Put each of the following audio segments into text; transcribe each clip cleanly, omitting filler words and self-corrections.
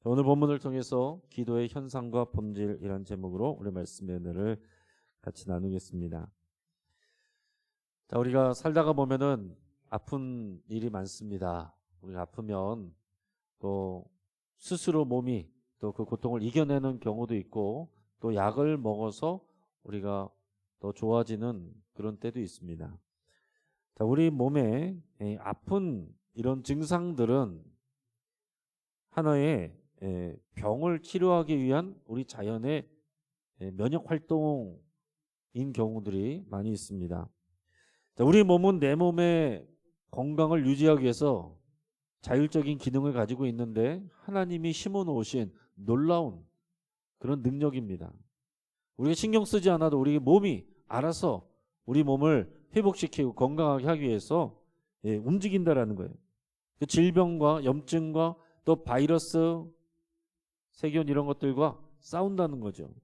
오늘 본문을 통해서 기도의 현상과 본질이라는 제목으로 우리 말씀의 은혜를 같이 나누겠습니다. 자, 우리가 살다가 보면은 아픈 일이 많습니다. 우리가 아프면 또 스스로 몸이 또 그 고통을 이겨내는 경우도 있고 또 약을 먹어서 우리가 더 좋아지는 그런 때도 있습니다. 자, 우리 몸에 아픈 이런 증상들은 하나의 병을 치료하기 위한 우리 자연의 면역 활동인 경우들이 많이 있습니다. 자, 우리 몸은 내 몸의 건강을 유지하기 위해서 자율적인 기능을 가지고 있는데 하나님이 심어 놓으신 놀라운 그런 능력입니다. 우리가 신경 쓰지 않아도 우리 몸이 알아서 우리 몸을 회복시키고 건강하게 하기 위해서 움직인다라는 거예요. 그 질병과 염증과 또 바이러스, 세균 이런 것들과 싸운다는 거죠.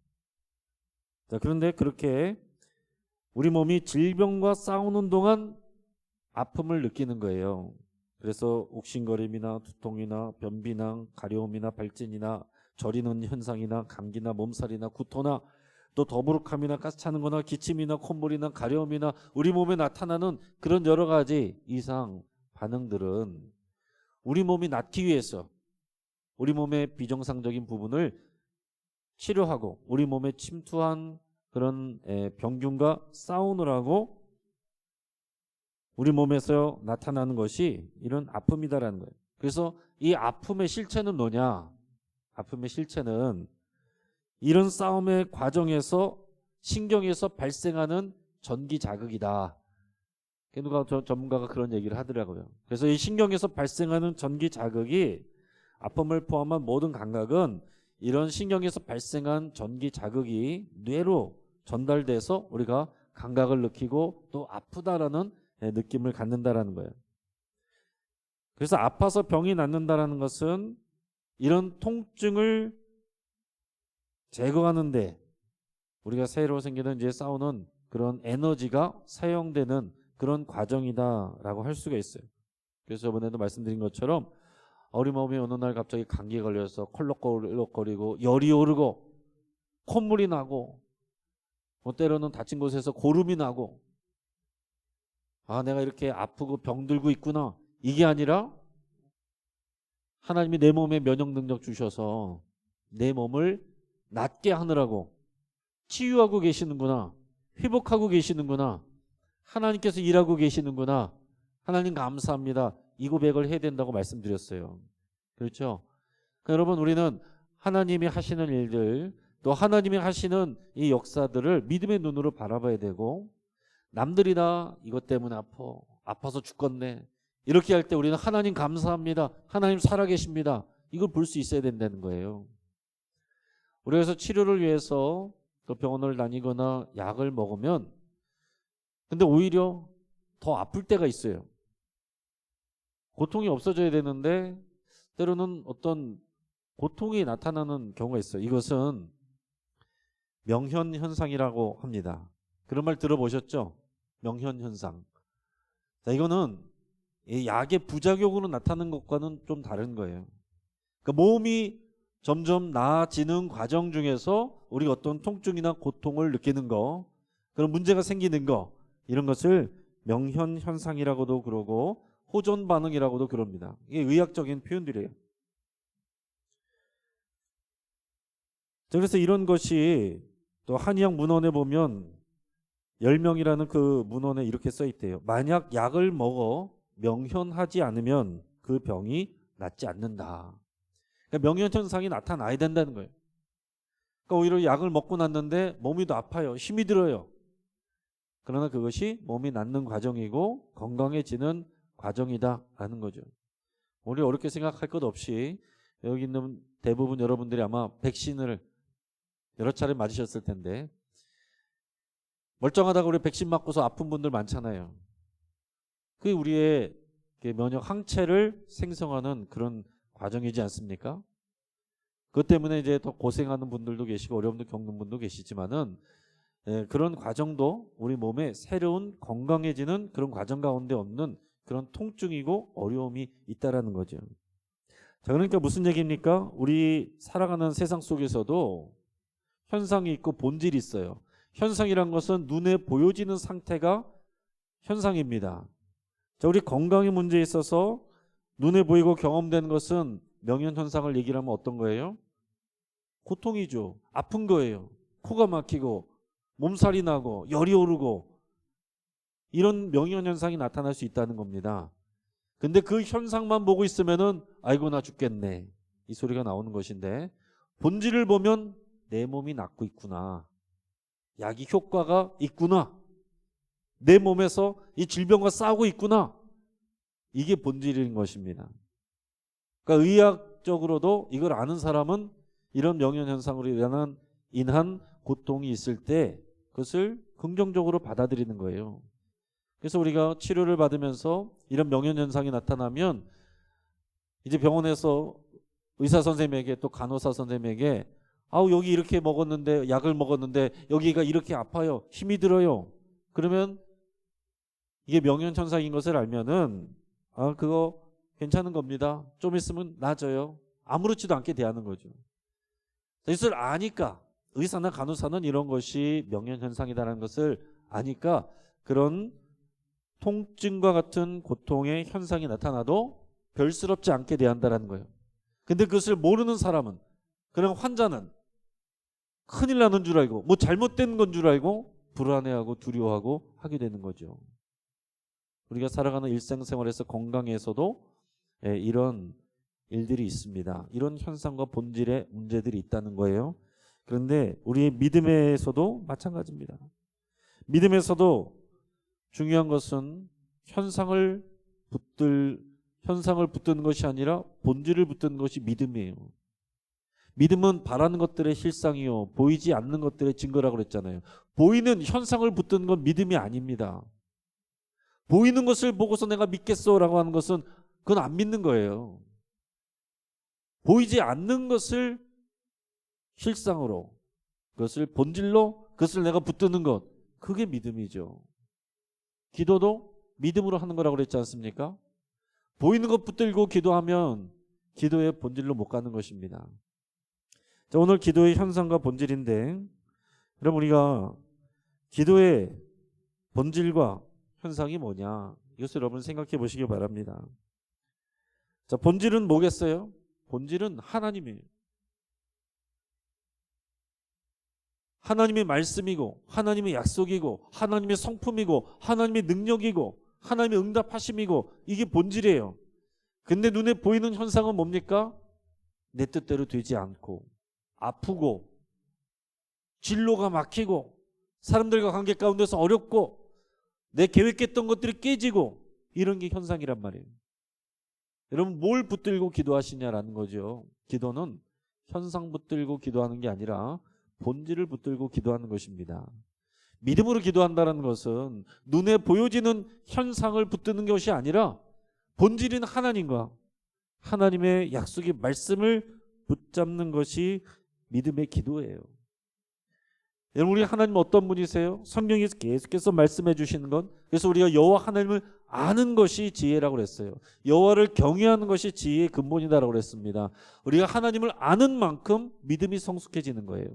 자, 그런데 그렇게 우리 몸이 질병과 싸우는 동안 아픔을 느끼는 거예요. 그래서 옥신거림이나 두통이나 변비나 가려움이나 발진이나 저리는 현상이나 감기나 몸살이나 구토나 또 더부룩함이나 가스차는 거나 기침이나 콧물이나 가려움이나 우리 몸에 나타나는 그런 여러 가지 이상 반응들은 우리 몸이 낫기 위해서 우리 몸의 비정상적인 부분을 치료하고 우리 몸에 침투한 그런 병균과 싸우느라고 우리 몸에서 나타나는 것이 이런 아픔이다라는 거예요. 그래서 이 아픔의 실체는 뭐냐? 아픔의 실체는 이런 싸움의 과정에서 신경에서 발생하는 전기 자극이다. 누가 전문가가 그런 얘기를 하더라고요. 그래서 이 신경에서 발생하는 전기 자극이 아픔을 포함한 모든 감각은 이런 신경에서 발생한 전기 자극이 뇌로 전달돼서 우리가 감각을 느끼고 또 아프다라는 느낌을 갖는다라는 거예요. 그래서 아파서 병이 낫는다라는 것은 이런 통증을 제거하는데 우리가 새로 생기는 이제 싸우는 그런 에너지가 사용되는 그런 과정이다라고 할 수가 있어요. 그래서 저번에도 말씀드린 것처럼 우리 몸이 어느 날 갑자기 감기에 걸려서 콜록콜록거리고 열이 오르고 콧물이 나고 뭐 때로는 다친 곳에서 고름이 나고 내가 이렇게 아프고 병들고 있구나. 이게 아니라 하나님이 내 몸에 면역 능력 주셔서 내 몸을 낫게 하느라고 치유하고 계시는구나. 회복하고 계시는구나. 하나님께서 일하고 계시는구나. 하나님 감사합니다. 이 고백을 해야 된다고 말씀드렸어요. 그렇죠? 그러니까 여러분 우리는 하나님이 하시는 일들 또 하나님이 하시는 이 역사들을 믿음의 눈으로 바라봐야 되고 남들이나 이것 때문에 아파서 죽겠네 이렇게 할 때 우리는 하나님 감사합니다. 하나님 살아계십니다. 이걸 볼 수 있어야 된다는 거예요. 우리가 그래서 치료를 위해서 또 병원을 다니거나 약을 먹으면 근데 오히려 더 아플 때가 있어요. 고통이 없어져야 되는데 때로는 어떤 고통이 나타나는 경우가 있어요. 이것은 명현현상이라고 합니다. 그런 말 들어보셨죠? 명현현상. 자, 이거는 이 약의 부작용으로 나타나는 것과는 좀 다른 거예요. 그러니까 몸이 점점 나아지는 과정 중에서 우리가 어떤 통증이나 고통을 느끼는 거, 그런 문제가 생기는 거, 이런 것을 명현현상이라고도 그러고 호전 반응이라고도 그럽니다. 이게 의학적인 표현들이에요. 그래서 이런 것이 또 한의학 문헌에 보면 열명이라는 그 문헌에 이렇게 써 있대요. 만약 약을 먹어 명현하지 않으면 그 병이 낫지 않는다. 그러니까 명현현상이 나타나야 된다는 거예요. 그러니까 오히려 약을 먹고 났는데 몸이 더 아파요. 힘이 들어요. 그러나 그것이 몸이 낫는 과정이고 건강해지는 과정이다라는 거죠. 우리 어렵게 생각할 것 없이 여기 있는 대부분 여러분들이 아마 백신을 여러 차례 맞으셨을 텐데 멀쩡하다고 우리 백신 맞고서 아픈 분들 많잖아요. 그게 우리의 면역 항체를 생성하는 그런 과정이지 않습니까? 그것 때문에 이제 더 고생하는 분들도 계시고 어려움도 겪는 분도 계시지만은 그런 과정도 우리 몸에 새로운 건강해지는 그런 과정 가운데 없는 그런 통증이고 어려움이 있다라는 거죠. 자, 그러니까 무슨 얘기입니까? 우리 살아가는 세상 속에서도 현상이 있고 본질이 있어요. 현상이란 것은 눈에 보여지는 상태가 현상입니다. 자, 우리 건강의 문제에 있어서 눈에 보이고 경험되는 것은 명현현상을 얘기를 하면 어떤 거예요? 고통이죠. 아픈 거예요. 코가 막히고 몸살이 나고 열이 오르고 이런 명현현상이 나타날 수 있다는 겁니다. 근데 그 현상만 보고 있으면은 아이고 나 죽겠네 이 소리가 나오는 것인데, 본질을 보면 내 몸이 낫고 있구나, 약이 효과가 있구나, 내 몸에서 이 질병과 싸우고 있구나, 이게 본질인 것입니다. 그러니까 의학적으로도 이걸 아는 사람은 이런 명현현상으로 인한 고통이 있을 때 그것을 긍정적으로 받아들이는 거예요. 그래서 우리가 치료를 받으면서 이런 명현현상이 나타나면 이제 병원에서 의사 선생님에게 또 간호사 선생님에게 아우 여기 이렇게 먹었는데, 약을 먹었는데 여기가 이렇게 아파요, 힘이 들어요, 그러면 이게 명현현상인 것을 알면은 아 그거 괜찮은 겁니다, 좀 있으면 나아져요, 아무렇지도 않게 대하는 거죠. 이것을 아니까 의사나 간호사는 이런 것이 명현현상이라는 것을 아니까 그런 통증과 같은 고통의 현상이 나타나도 별스럽지 않게 대한다는 거예요. 근데 그것을 모르는 사람은, 그런 환자는 큰일 나는 줄 알고 뭐 잘못된 건 줄 알고 불안해하고 두려워하고 하게 되는 거죠. 우리가 살아가는 일상생활에서 건강에서도 이런 일들이 있습니다. 이런 현상과 본질의 문제들이 있다는 거예요. 그런데 우리 믿음에서도 마찬가지입니다. 믿음에서도 중요한 것은 현상을 붙드는 것이 아니라 본질을 붙드는 것이 믿음이에요. 믿음은 바라는 것들의 실상이요 보이지 않는 것들의 증거라고 그랬잖아요. 보이는 현상을 붙드는 건 믿음이 아닙니다. 보이는 것을 보고서 내가 믿겠어라고 하는 것은 그건 안 믿는 거예요. 보이지 않는 것을 실상으로, 그것을 본질로, 그것을 내가 붙드는 것, 그게 믿음이죠. 기도도 믿음으로 하는 거라고 그랬지 않습니까? 보이는 것 붙들고 기도하면 기도의 본질로 못 가는 것입니다. 자, 오늘 기도의 현상과 본질인데, 그럼 우리가 기도의 본질과 현상이 뭐냐, 이것을 여러분 생각해 보시기 바랍니다. 자, 본질은 뭐겠어요? 본질은 하나님이에요. 하나님의 말씀이고 하나님의 약속이고 하나님의 성품이고 하나님의 능력이고 하나님의 응답하심이고, 이게 본질이에요. 근데 눈에 보이는 현상은 뭡니까? 내 뜻대로 되지 않고 아프고 진로가 막히고 사람들과 관계 가운데서 어렵고 내 계획했던 것들이 깨지고, 이런 게 현상이란 말이에요. 여러분 뭘 붙들고 기도하시냐라는 거죠. 기도는 현상 붙들고 기도하는 게 아니라 본질을 붙들고 기도하는 것입니다. 믿음으로 기도한다는 것은 눈에 보여지는 현상을 붙드는 것이 아니라 본질인 하나님과 하나님의 약속의 말씀을 붙잡는 것이 믿음의 기도예요. 여러분 우리 하나님 어떤 분이세요? 성경에서 계속해서 말씀해 주시는 건, 그래서 우리가 여호와 하나님을 아는 것이 지혜라고 그랬어요. 여호와를 경외하는 것이 지혜의 근본이다라고 그랬습니다. 우리가 하나님을 아는 만큼 믿음이 성숙해지는 거예요.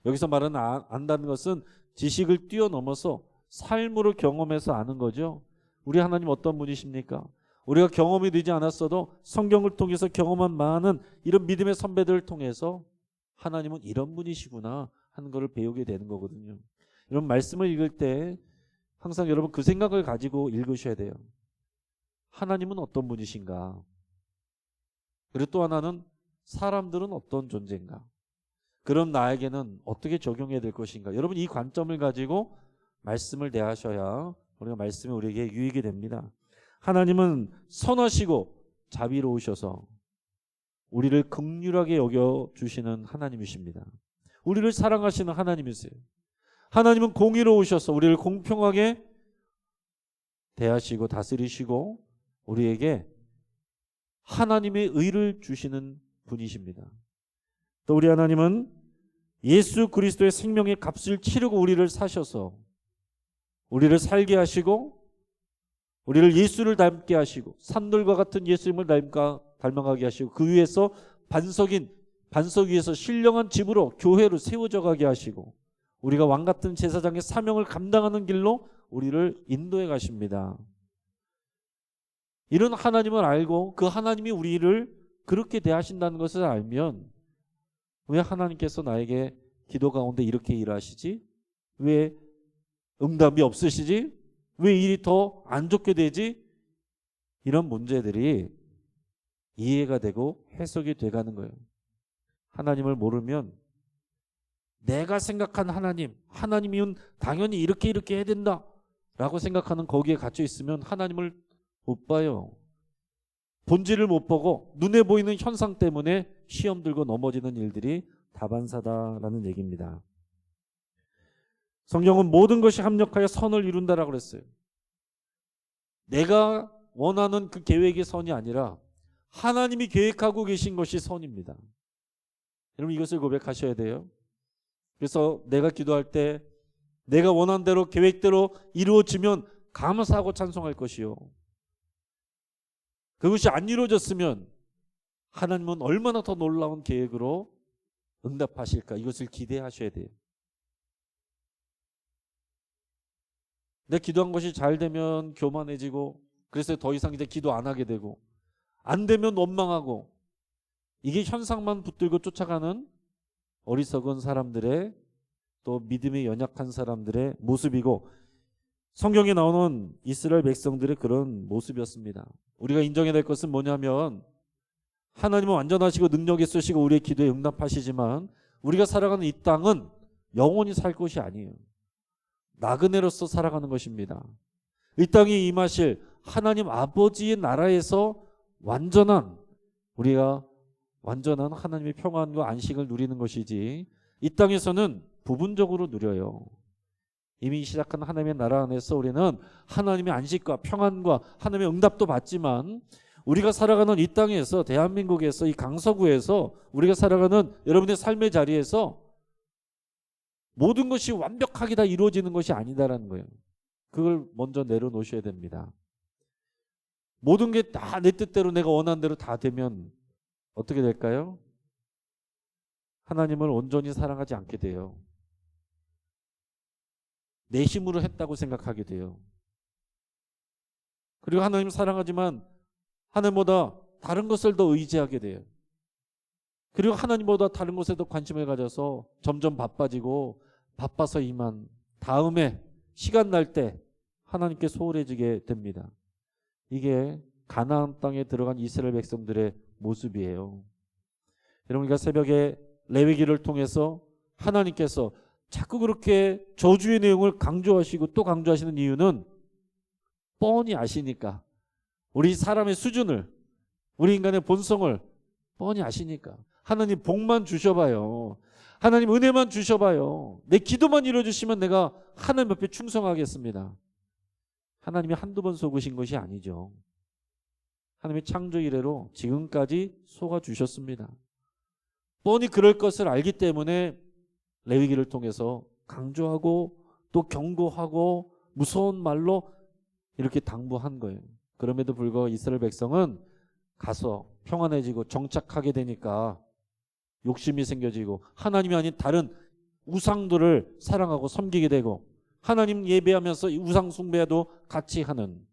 여기서 말하는 안다는 것은 지식을 뛰어넘어서 삶으로 경험해서 아는 거죠. 우리 하나님 어떤 분이십니까? 우리가 경험이 되지 않았어도 성경을 통해서 경험한 많은 이런 믿음의 선배들을 통해서 하나님은 이런 분이시구나 하는 것을 배우게 되는 거거든요. 이런 말씀을 읽을 때 항상 여러분 그 생각을 가지고 읽으셔야 돼요. 하나님은 어떤 분이신가? 그리고 또 하나는 사람들은 어떤 존재인가? 그럼 나에게는 어떻게 적용해야 될 것인가? 여러분 이 관점을 가지고 말씀을 대하셔야 우리가 말씀이 우리에게 유익이 됩니다. 하나님은 선하시고 자비로우셔서 우리를 긍휼하게 여겨주시는 하나님이십니다. 우리를 사랑하시는 하나님이세요. 하나님은 공의로우셔서 우리를 공평하게 대하시고 다스리시고 우리에게 하나님의 의를 주시는 분이십니다. 또 우리 하나님은 예수 그리스도의 생명의 값을 치르고 우리를 사셔서 우리를 살게 하시고 우리를 예수를 닮게 하시고 산돌과 같은 예수님을 갈망하게 하시고 그 위에서 반석 위에서 신령한 집으로 교회로 세워져 가게 하시고 우리가 왕 같은 제사장의 사명을 감당하는 길로 우리를 인도해 가십니다. 이런 하나님을 알고 그 하나님이 우리를 그렇게 대하신다는 것을 알면 왜 하나님께서 나에게 기도 가운데 이렇게 일하시지? 왜 응답이 없으시지? 왜 일이 더 안 좋게 되지? 이런 문제들이 이해가 되고 해석이 돼가는 거예요. 하나님을 모르면 내가 생각한 하나님이면 당연히 이렇게 해야 된다 라고 생각하는 거기에 갇혀 있으면 하나님을 못 봐요. 본질을 못 보고 눈에 보이는 현상 때문에 시험 들고 넘어지는 일들이 다반사다라는 얘기입니다. 성경은 모든 것이 합력하여 선을 이룬다라고 그랬어요. 내가 원하는 그 계획의 선이 아니라 하나님이 계획하고 계신 것이 선입니다. 여러분 이것을 고백하셔야 돼요. 그래서 내가 기도할 때 내가 원하는 대로 계획대로 이루어지면 감사하고 찬송할 것이요. 그것이 안 이루어졌으면 하나님은 얼마나 더 놀라운 계획으로 응답하실까 이것을 기대하셔야 돼요. 내 기도한 것이 잘 되면 교만해지고 그래서 더 이상 이제 기도 안 하게 되고 안 되면 원망하고 이게 현상만 붙들고 쫓아가는 어리석은 사람들의 또 믿음이 연약한 사람들의 모습이고 성경에 나오는 이스라엘 백성들의 그런 모습이었습니다. 우리가 인정해야 될 것은 뭐냐면 하나님은 완전하시고 능력 있으시고 우리의 기도에 응답하시지만 우리가 살아가는 이 땅은 영원히 살 것이 아니에요. 나그네로서 살아가는 것입니다. 이 땅에 임하실 하나님 아버지의 나라에서 우리가 완전한 하나님의 평안과 안식을 누리는 것이지 이 땅에서는 부분적으로 누려요. 이미 시작한 하나님의 나라 안에서 우리는 하나님의 안식과 평안과 하나님의 응답도 받지만 우리가 살아가는 이 땅에서 대한민국에서 이 강서구에서 우리가 살아가는 여러분의 삶의 자리에서 모든 것이 완벽하게 다 이루어지는 것이 아니다라는 거예요. 그걸 먼저 내려놓으셔야 됩니다. 모든 게 다 내 뜻대로 내가 원하는 대로 다 되면 어떻게 될까요? 하나님을 온전히 사랑하지 않게 돼요. 내 힘으로 했다고 생각하게 돼요. 그리고 하나님을 사랑하지만 하나님보다 다른 것을 더 의지하게 돼요. 그리고 하나님보다 다른 것에 더 관심을 가져서 점점 바빠서 이만 다음에 시간 날 때 하나님께 소홀해지게 됩니다. 이게 가나안 땅에 들어간 이스라엘 백성들의 모습이에요. 여러분 우리가 새벽에 레위기를 통해서 하나님께서 자꾸 그렇게 저주의 내용을 강조하시고 또 강조하시는 이유는 뻔히 아시니까 우리 사람의 수준을 우리 인간의 본성을 뻔히 아시니까 하나님 복만 주셔봐요. 하나님 은혜만 주셔봐요. 내 기도만 이루어주시면 내가 하나님 앞에 충성하겠습니다. 하나님이 한두 번 속으신 것이 아니죠. 하나님의 창조 이래로 지금까지 속아주셨습니다. 뻔히 그럴 것을 알기 때문에 레위기를 통해서 강조하고 또 경고하고 무서운 말로 이렇게 당부한 거예요. 그럼에도 불구하고 이스라엘 백성은 가서 평안해지고 정착하게 되니까 욕심이 생겨지고 하나님이 아닌 다른 우상들을 사랑하고 섬기게 되고 하나님 예배하면서 우상 숭배도 같이 하는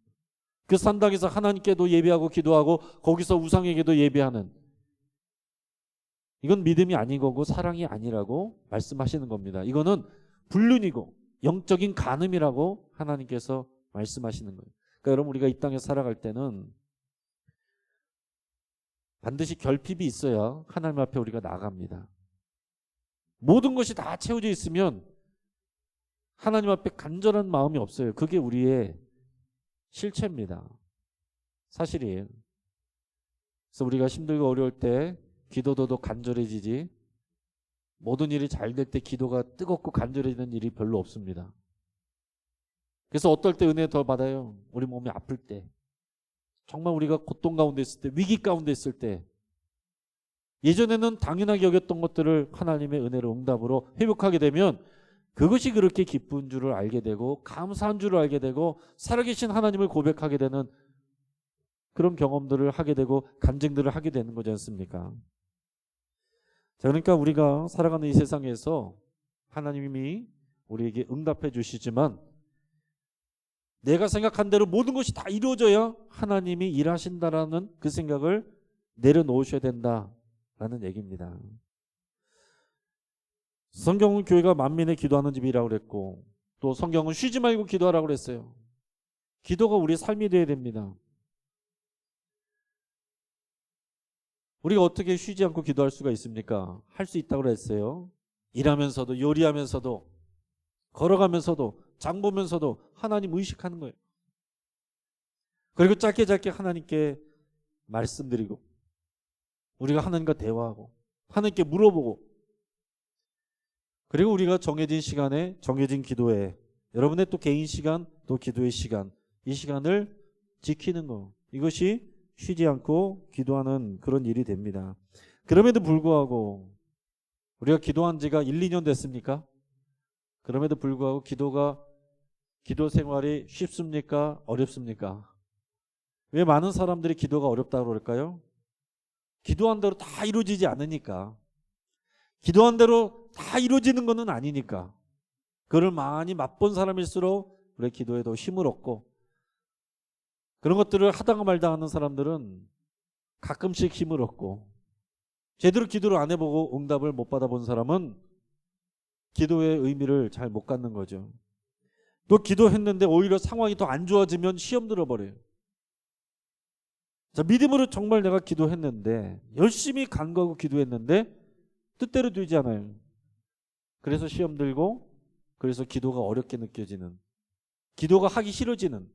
그 산당에서 하나님께도 예배하고 기도하고 거기서 우상에게도 예배하는 이건 믿음이 아닌 거고 사랑이 아니라고 말씀하시는 겁니다. 이거는 불륜이고 영적인 간음이라고 하나님께서 말씀하시는 거예요. 그러니까 여러분 우리가 이 땅에 살아갈 때는 반드시 결핍이 있어야 하나님 앞에 우리가 나갑니다. 모든 것이 다 채워져 있으면 하나님 앞에 간절한 마음이 없어요. 그게 우리의 실체입니다. 사실이에요. 그래서 우리가 힘들고 어려울 때 기도도 더 간절해지지 모든 일이 잘 될 때 기도가 뜨겁고 간절해지는 일이 별로 없습니다. 그래서 어떨 때 은혜 더 받아요? 우리 몸이 아플 때 정말 우리가 고통 가운데 있을 때 위기 가운데 있을 때 예전에는 당연하게 여겼던 것들을 하나님의 은혜로 응답으로 회복하게 되면 그것이 그렇게 기쁜 줄을 알게 되고 감사한 줄을 알게 되고 살아계신 하나님을 고백하게 되는 그런 경험들을 하게 되고 간증들을 하게 되는 거지 않습니까? 자, 그러니까 우리가 살아가는 이 세상에서 하나님이 우리에게 응답해 주시지만 내가 생각한 대로 모든 것이 다 이루어져야 하나님이 일하신다라는 그 생각을 내려놓으셔야 된다라는 얘기입니다. 성경은 교회가 만민의 기도하는 집이라고 그랬고 또 성경은 쉬지 말고 기도하라고 그랬어요. 기도가 우리의 삶이 되어야 됩니다. 우리가 어떻게 쉬지 않고 기도할 수가 있습니까? 할 수 있다고 그랬어요. 일하면서도, 요리하면서도, 걸어가면서도, 장 보면서도 하나님 의식하는 거예요. 그리고 짧게 하나님께 말씀드리고 우리가 하나님과 대화하고 하나님께 물어보고 그리고 우리가 정해진 시간에 정해진 기도에 여러분의 또 개인 시간 또 기도의 시간 이 시간을 지키는 거 이것이 쉬지 않고 기도하는 그런 일이 됩니다. 그럼에도 불구하고 우리가 기도한 지가 1, 2년 됐습니까? 그럼에도 불구하고 기도 생활이 쉽습니까? 어렵습니까? 왜 많은 사람들이 기도가 어렵다고 그럴까요? 기도한 대로 다 이루어지지 않으니까. 기도한 대로 다 이루어지는 것은 아니니까. 그걸 많이 맛본 사람일수록 우리 기도에도 힘을 얻고 그런 것들을 하다가 말다 하는 사람들은 가끔씩 힘을 얻고 제대로 기도를 안 해보고 응답을 못 받아본 사람은 기도의 의미를 잘 못 갖는 거죠. 또 기도했는데 오히려 상황이 더 안 좋아지면 시험 들어버려요. 자, 믿음으로 정말 내가 기도했는데 열심히 간구하고 기도했는데 뜻대로 되지 않아요. 그래서 시험 들고 그래서 기도가 어렵게 느껴지는 기도가 하기 싫어지는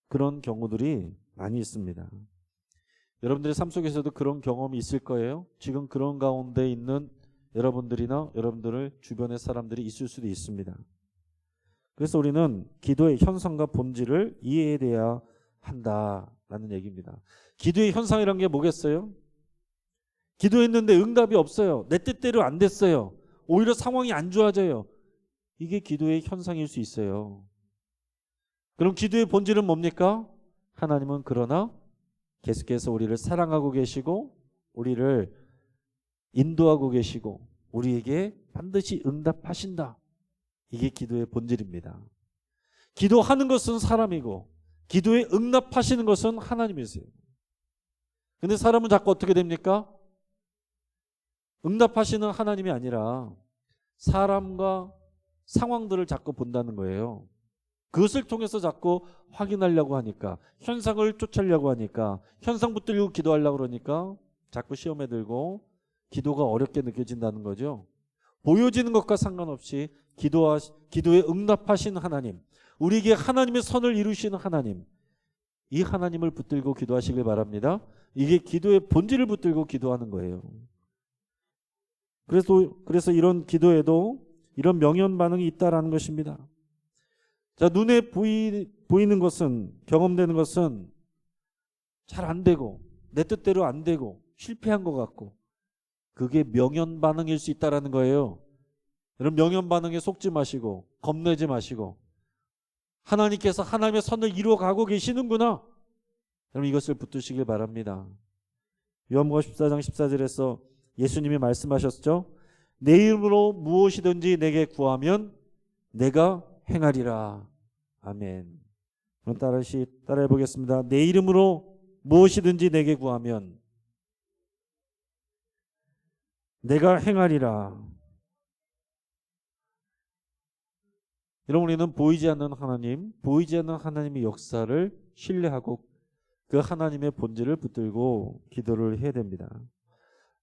그런 경우들이 많이 있습니다. 여러분들의 삶 속에서도 그런 경험이 있을 거예요. 지금 그런 가운데 있는 여러분들이나 여러분들을 주변의 사람들이 있을 수도 있습니다. 그래서 우리는 기도의 현상과 본질을 이해해야 한다라는 얘기입니다. 기도의 현상이란 게 뭐겠어요? 기도했는데 응답이 없어요. 내 뜻대로 안 됐어요. 오히려 상황이 안 좋아져요. 이게 기도의 현상일 수 있어요. 그럼 기도의 본질은 뭡니까? 하나님은 그러나 계속해서 우리를 사랑하고 계시고 우리를 인도하고 계시고 우리에게 반드시 응답하신다. 이게 기도의 본질입니다. 기도하는 것은 사람이고 기도에 응답하시는 것은 하나님이세요. 근데 사람은 자꾸 어떻게 됩니까? 응답하시는 하나님이 아니라 사람과 상황들을 자꾸 본다는 거예요. 그것을 통해서 자꾸 확인하려고 하니까 현상을 쫓으려고 하니까 현상 붙들고 기도하려고 그러니까 자꾸 시험에 들고 기도가 어렵게 느껴진다는 거죠. 보여지는 것과 상관없이 기도에 응답하신 하나님 우리에게 하나님의 선을 이루시는 하나님 이 하나님을 붙들고 기도하시길 바랍니다. 이게 기도의 본질을 붙들고 기도하는 거예요. 그래서 이런 기도에도 이런 명연 반응이 있다라는 것입니다. 자, 눈에 보이는 것은 경험되는 것은 잘 안 되고 내 뜻대로 안 되고 실패한 것 같고 그게 명연 반응일 수 있다라는 거예요. 여러분 명연 반응에 속지 마시고 겁내지 마시고 하나님께서 하나님의 선을 이루어가고 계시는구나. 여러분 이것을 붙드시길 바랍니다. 요한복음 14장 14절에서 예수님이 말씀하셨죠. 내 이름으로 무엇이든지 내게 구하면 내가 행하리라. 아멘. 그럼 따라해 보겠습니다. 내 이름으로 무엇이든지 내게 구하면 내가 행하리라. 여러분 우리는 보이지 않는 하나님, 보이지 않는 하나님의 역사를 신뢰하고 그 하나님의 본질을 붙들고 기도를 해야 됩니다.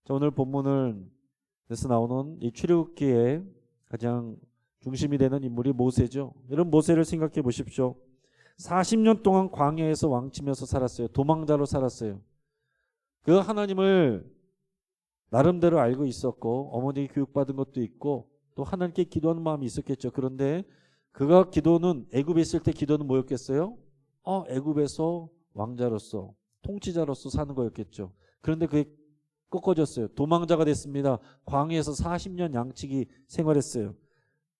자, 오늘 본문에서 나오는 이 출애굽기에 가장 중심이 되는 인물이 모세죠. 여러분 모세를 생각해 보십시오. 40년 동안 광야에서 왕치면서 살았어요. 도망자로 살았어요. 그 하나님을 나름대로 알고 있었고 어머니에게 교육받은 것도 있고 또 하나님께 기도하는 마음이 있었겠죠. 그런데 그가 기도는 애굽에 있을 때 기도는 뭐였겠어요? 애굽에서 왕자로서 통치자로서 사는 거였겠죠. 그런데 그게 꺾어졌어요. 도망자가 됐습니다. 광야에서 40년 양치기 생활했어요.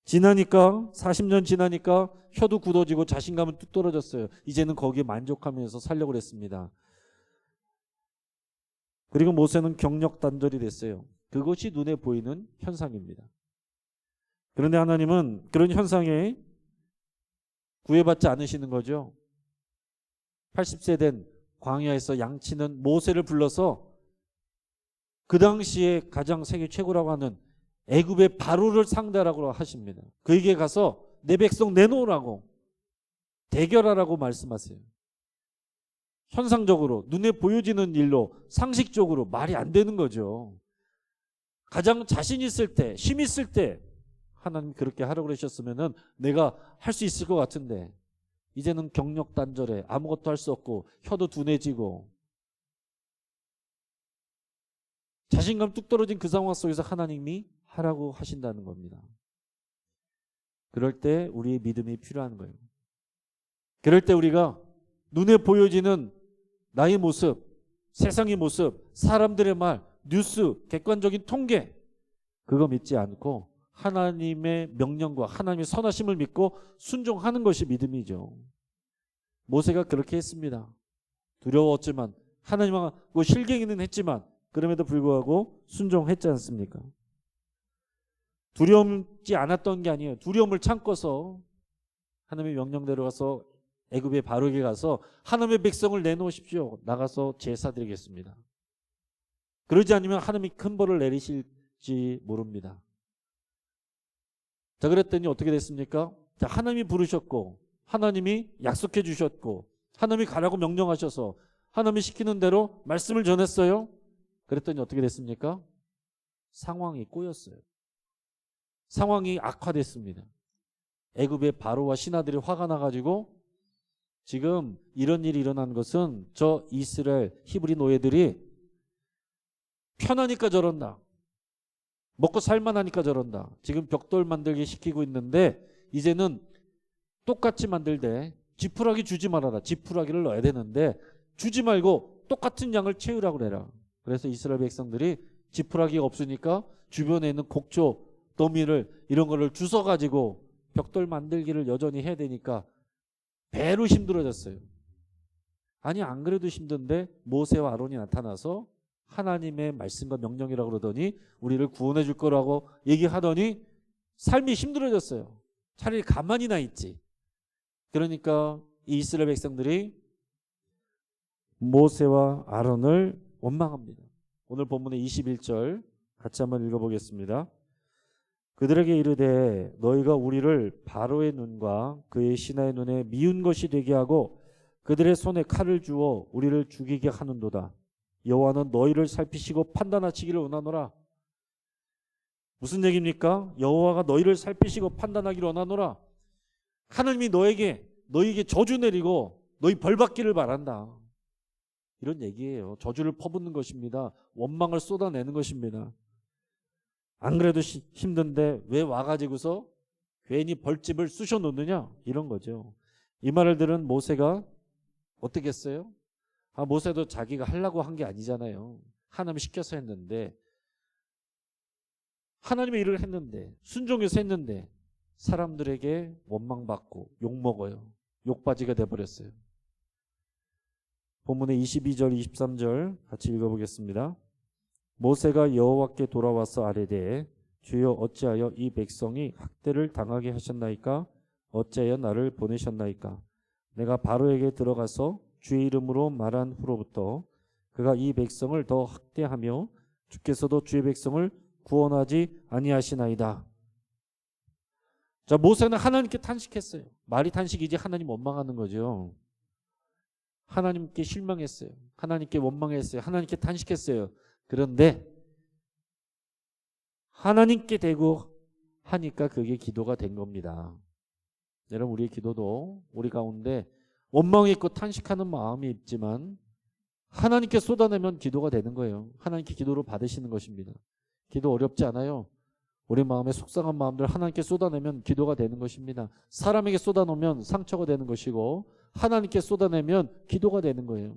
40년 지나니까 혀도 굳어지고 자신감은 뚝 떨어졌어요. 이제는 거기에 만족하면서 살려고 했습니다. 그리고 모세는 경력 단절이 됐어요. 그것이 눈에 보이는 현상입니다. 그런데 하나님은 그런 현상에 구애받지 않으시는 거죠. 80세 된 광야에서 양치는 모세를 불러서 그 당시에 가장 세계 최고라고 하는 애굽의 바로를 상대하라고 하십니다. 그에게 가서 내 백성 내놓으라고, 대결하라고 말씀하세요. 현상적으로 눈에 보여지는 일로 상식적으로 말이 안 되는 거죠. 가장 자신 있을 때, 힘 있을 때 하나님 그렇게 하라고 그러셨으면 내가 할 수 있을 것 같은데 이제는 경력 단절해 아무것도 할 수 없고 혀도 둔해지고 자신감 뚝 떨어진 그 상황 속에서 하나님이 하라고 하신다는 겁니다. 그럴 때 우리의 믿음이 필요한 거예요. 그럴 때 우리가 눈에 보여지는 나의 모습, 세상의 모습, 사람들의 말, 뉴스, 객관적인 통계 그거 믿지 않고 하나님의 명령과 하나님의 선하심을 믿고 순종하는 것이 믿음이죠. 모세가 그렇게 했습니다. 두려웠지만 하나님하고 실갱이는 했지만 그럼에도 불구하고 순종했지 않습니까? 두렵지 않았던 게 아니에요. 두려움을 참고서 하나님의 명령대로 가서 애굽의 바로에게 가서 하나님의 백성을 내놓으십시오. 나가서 제사 드리겠습니다. 그러지 않으면 하나님이 큰 벌을 내리실지 모릅니다. 자, 그랬더니 어떻게 됐습니까? 자, 하나님이 부르셨고 하나님이 약속해 주셨고 하나님이 가라고 명령하셔서 하나님이 시키는 대로 말씀을 전했어요. 그랬더니 어떻게 됐습니까? 상황이 꼬였어요. 상황이 악화됐습니다. 애굽의 바로와 신하들이 화가 나가지고 지금 이런 일이 일어난 것은 저 이스라엘 히브리 노예들이 편하니까 저런다. 먹고 살만하니까 저런다. 지금 벽돌 만들기 시키고 있는데 이제는 똑같이 만들되 지푸라기 주지 말아라. 지푸라기를 넣어야 되는데 주지 말고 똑같은 양을 채우라고 그래라. 그래서 이스라엘 백성들이 지푸라기가 없으니까 주변에 있는 곡조 더미를 이런 거를 주워가지고 벽돌 만들기를 여전히 해야 되니까 배로 힘들어졌어요. 아니 안 그래도 힘든데 모세와 아론이 나타나서 하나님의 말씀과 명령이라고 그러더니 우리를 구원해 줄 거라고 얘기하더니 삶이 힘들어졌어요. 차라리 가만히나 있지. 그러니까 이 이스라엘 백성들이 모세와 아론을 원망합니다. 오늘 본문의 21절 같이 한번 읽어보겠습니다. 그들에게 이르되 너희가 우리를 바로의 눈과 그의 신하의 눈에 미운 것이 되게 하고 그들의 손에 칼을 주어 우리를 죽이게 하는도다. 여호와는 너희를 살피시고 판단하시기를 원하노라. 무슨 얘기입니까? 여호와가 너희를 살피시고 판단하기를 원하노라. 하나님이 너희에게 저주 내리고 너희 벌 받기를 바란다. 이런 얘기예요. 저주를 퍼붓는 것입니다. 원망을 쏟아내는 것입니다. 안 그래도 힘든데 왜 와가지고서 괜히 벌집을 쑤셔 놓느냐 이런 거죠. 이 말을 들은 모세가 어떻게 했어요? 모세도 자기가 하려고 한 게 아니잖아요. 하나님이 시켜서 했는데 하나님의 일을 했는데 순종해서 했는데 사람들에게 원망받고 욕먹어요. 욕바지가 돼버렸어요. 본문의 22절 23절 같이 읽어보겠습니다. 모세가 여호와께 돌아와서 아뢰되 주여 어찌하여 이 백성이 학대를 당하게 하셨나이까? 어찌하여 나를 보내셨나이까? 내가 바로에게 들어가서 주의 이름으로 말한 후로부터 그가 이 백성을 더 학대하며 주께서도 주의 백성을 구원하지 아니하시나이다. 자, 모세는 하나님께 탄식했어요. 말이 탄식이지 하나님 원망하는 거죠. 하나님께 실망했어요. 하나님께 원망했어요. 하나님께 탄식했어요. 그런데 하나님께 대고 하니까 그게 기도가 된 겁니다. 여러분 우리의 기도도 우리 가운데 원망했고 탄식하는 마음이 있지만 하나님께 쏟아내면 기도가 되는 거예요. 하나님께 기도를 받으시는 것입니다. 기도 어렵지 않아요. 우리 마음에 속상한 마음들 하나님께 쏟아내면 기도가 되는 것입니다. 사람에게 쏟아놓으면 상처가 되는 것이고 하나님께 쏟아내면 기도가 되는 거예요.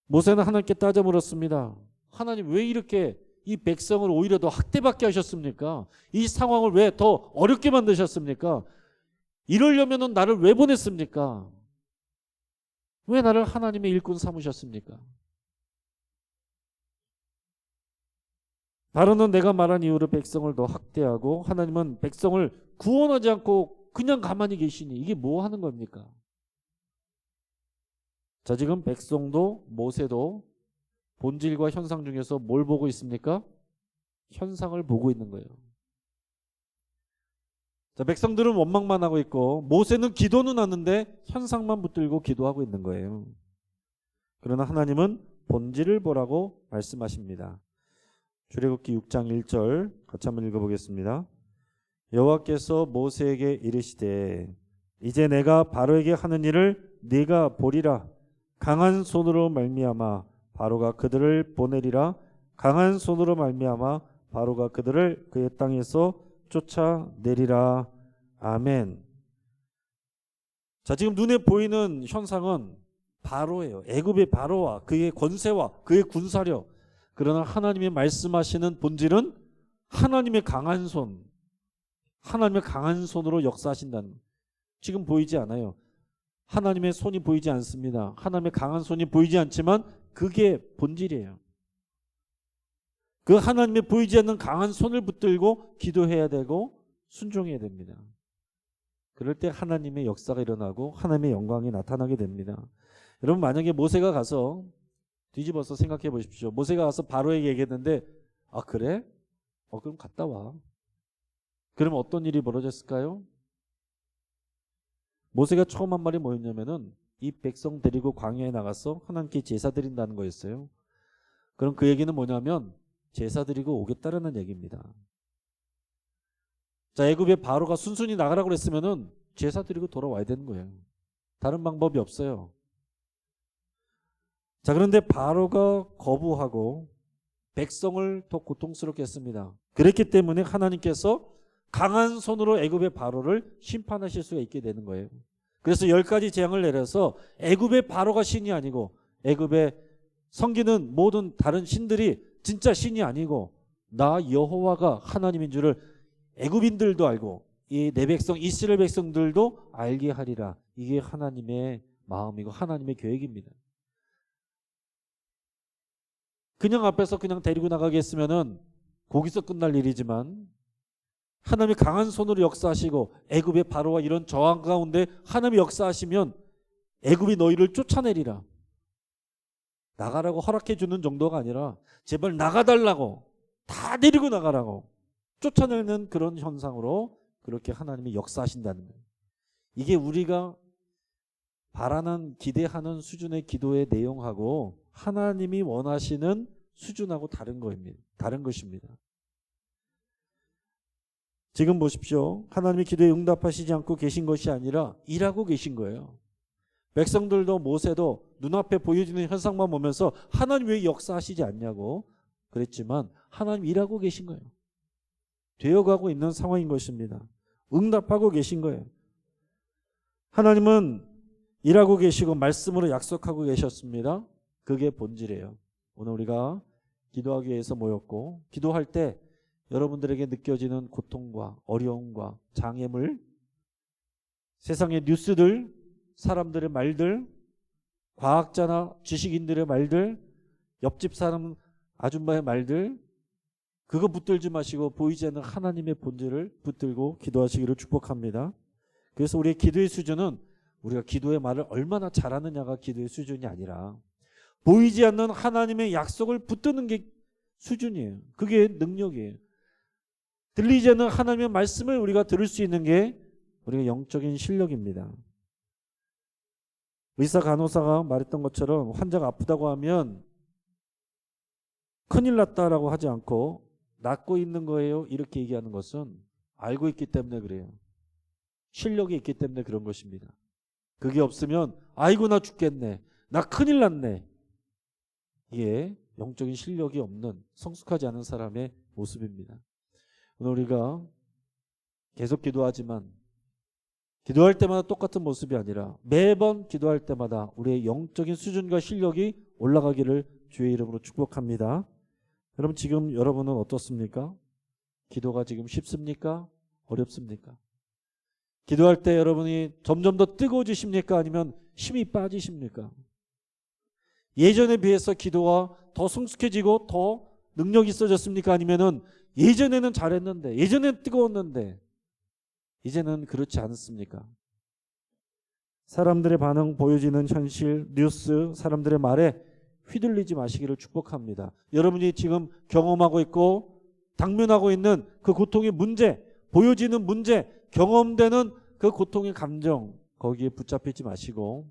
모세는 하나님께 따져 물었습니다. 하나님 왜 이렇게 이 백성을 오히려 더 학대받게 하셨습니까? 이 상황을 왜 더 어렵게 만드셨습니까? 이러려면 나를 왜 보냈습니까? 왜 나를 하나님의 일꾼 삼으셨습니까? 바로는 내가 말한 이유로 백성을 더 학대하고 하나님은 백성을 구원하지 않고 그냥 가만히 계시니 이게 뭐 하는 겁니까? 자, 지금 백성도 모세도 본질과 현상 중에서 뭘 보고 있습니까? 현상을 보고 있는 거예요. 자, 백성들은 원망만 하고 있고 모세는 기도는 하는데 현상만 붙들고 기도하고 있는 거예요. 그러나 하나님은 본질을 보라고 말씀하십니다. 출애굽기 6장 1절 같이 한번 읽어보겠습니다. 여호와께서 모세에게 이르시되 이제 내가 바로에게 하는 일을 네가 보리라. 강한 손으로 말미암아 바로가 그들을 보내리라. 강한 손으로 말미암아 바로가 그들을 그의 땅에서 쫓아내리라. 아멘. 자, 지금 눈에 보이는 현상은 바로예요. 애굽의 바로와 그의 권세와 그의 군사력. 그러나 하나님이 말씀하시는 본질은 하나님의 강한 손, 하나님의 강한 손으로 역사하신다는, 지금 보이지 않아요. 하나님의 손이 보이지 않습니다. 하나님의 강한 손이 보이지 않지만 그게 본질이에요. 그 하나님의 보이지 않는 강한 손을 붙들고 기도해야 되고 순종해야 됩니다. 그럴 때 하나님의 역사가 일어나고 하나님의 영광이 나타나게 됩니다. 여러분, 만약에 모세가 가서 뒤집어서 생각해 보십시오. 모세가 가서 바로에게 얘기했는데 아 그래? 그럼 갔다 와. 그러면 어떤 일이 벌어졌을까요? 모세가 처음 한 말이 뭐였냐면은 이 백성 데리고 광야에 나가서 하나님께 제사 드린다는 거였어요. 그럼 그 얘기는 뭐냐면 제사 드리고 오겠다라는 얘기입니다. 자, 애굽의 바로가 순순히 나가라고 그랬으면은 제사 드리고 돌아와야 되는 거예요. 다른 방법이 없어요. 자, 그런데 바로가 거부하고 백성을 더 고통스럽게 했습니다. 그랬기 때문에 하나님께서 강한 손으로 애굽의 바로를 심판하실 수가 있게 되는 거예요. 그래서 10가지 재앙을 내려서 애굽의 바로가 신이 아니고 애굽의 섬기는 모든 다른 신들이 진짜 신이 아니고 나 여호와가 하나님인 줄을 애굽인들도 알고 이 내 백성 이스라엘 백성들도 알게 하리라. 이게 하나님의 마음이고 하나님의 계획입니다. 그냥 앞에서 그냥 데리고 나가게 했으면은 거기서 끝날 일이지만 하나님이 강한 손으로 역사하시고 애굽의 바로와 이런 저항 가운데 하나님이 역사하시면 애굽이 너희를 쫓아내리라. 나가라고 허락해 주는 정도가 아니라 제발 나가달라고, 다 데리고 나가라고 쫓아내는 그런 현상으로 그렇게 하나님이 역사하신다는 거예요. 이게 우리가 바라는 기대하는 수준의 기도의 내용하고 하나님이 원하시는 수준하고 다른 것입니다. 지금 보십시오. 하나님이 기도에 응답하시지 않고 계신 것이 아니라 일하고 계신 거예요. 백성들도 모세도 눈앞에 보여지는 현상만 보면서 하나님 왜 역사하시지 않냐고 그랬지만 하나님 일하고 계신 거예요. 되어가고 있는 상황인 것입니다. 응답하고 계신 거예요. 하나님은 일하고 계시고 말씀으로 약속하고 계셨습니다. 그게 본질이에요. 오늘 우리가 기도하기 위해서 모였고 기도할 때 여러분들에게 느껴지는 고통과 어려움과 장애물, 세상의 뉴스들, 사람들의 말들, 과학자나 지식인들의 말들, 옆집 사람 아줌마의 말들, 그거 붙들지 마시고 보이지 않는 하나님의 본질을 붙들고 기도하시기를 축복합니다. 그래서 우리의 기도의 수준은 우리가 기도의 말을 얼마나 잘하느냐가 기도의 수준이 아니라 보이지 않는 하나님의 약속을 붙드는 게 수준이에요. 그게 능력이에요. 들리지 않는 하나님의 말씀을 우리가 들을 수 있는 게 우리가 영적인 실력입니다. 의사 간호사가 말했던 것처럼 환자가 아프다고 하면 큰일 났다라고 하지 않고 낫고 있는 거예요 이렇게 얘기하는 것은 알고 있기 때문에 그래요. 실력이 있기 때문에 그런 것입니다. 그게 없으면 아이고 나 죽겠네, 나 큰일 났네, 이게 영적인 실력이 없는 성숙하지 않은 사람의 모습입니다. 오늘 우리가 계속 기도하지만 기도할 때마다 똑같은 모습이 아니라 매번 기도할 때마다 우리의 영적인 수준과 실력이 올라가기를 주의 이름으로 축복합니다. 여러분, 지금 여러분은 어떻습니까? 기도가 지금 쉽습니까? 어렵습니까? 기도할 때 여러분이 점점 더 뜨거워지십니까? 아니면 힘이 빠지십니까? 예전에 비해서 기도가 더 성숙해지고 더 능력이 있어졌습니까? 아니면은 예전에는 잘했는데, 예전에는 뜨거웠는데 이제는 그렇지 않습니까? 사람들의 반응, 보여지는 현실, 뉴스, 사람들의 말에 휘둘리지 마시기를 축복합니다. 여러분이 지금 경험하고 있고 당면하고 있는 그 고통의 문제, 보여지는 문제, 경험되는 그 고통의 감정, 거기에 붙잡히지 마시고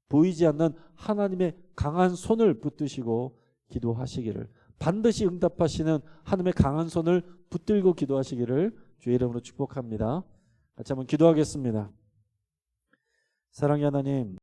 보이지 않는 하나님의 강한 손을 붙드시고 기도하시기를, 반드시 응답하시는 하나님의 강한 손을 붙들고 기도하시기를 주의 이름으로 축복합니다. 같이 한번 기도하겠습니다. 사랑의 하나님,